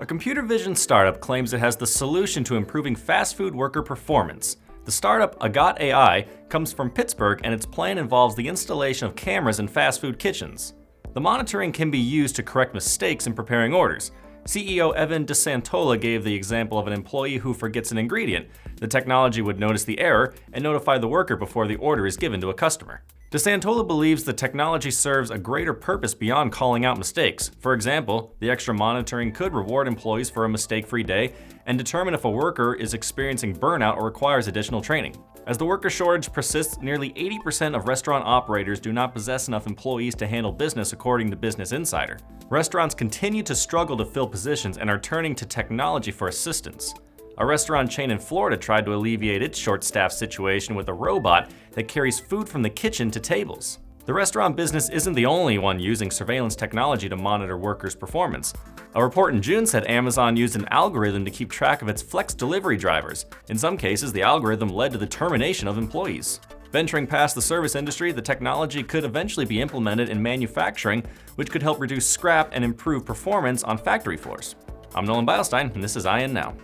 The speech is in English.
A computer vision startup claims it has the solution to improving fast food worker performance. The startup Agot AI comes from Pittsburgh, and its plan involves the installation of cameras in fast food kitchens. The monitoring can be used to correct mistakes in preparing orders. CEO Evan DeSantola gave the example of an employee who forgets an ingredient. The technology would notice the error and notify the worker before the order is given to a customer. DeSantola believes the technology serves a greater purpose beyond calling out mistakes. For example, the extra monitoring could reward employees for a mistake-free day and determine if a worker is experiencing burnout or requires additional training. As the worker shortage persists, nearly 80% of restaurant operators do not possess enough employees to handle business, according to Business Insider. Restaurants continue to struggle to fill positions and are turning to technology for assistance. A restaurant chain in Florida tried to alleviate its short-staffed situation with a robot that carries food from the kitchen to tables. The restaurant business isn't the only one using surveillance technology to monitor workers' performance. A report in June said Amazon used an algorithm to keep track of its flex delivery drivers. In some cases, the algorithm led to the termination of employees. Venturing past the service industry, the technology could eventually be implemented in manufacturing, which could help reduce scrap and improve performance on factory floors. I'm Nolan Beilstein, and this is IN Now.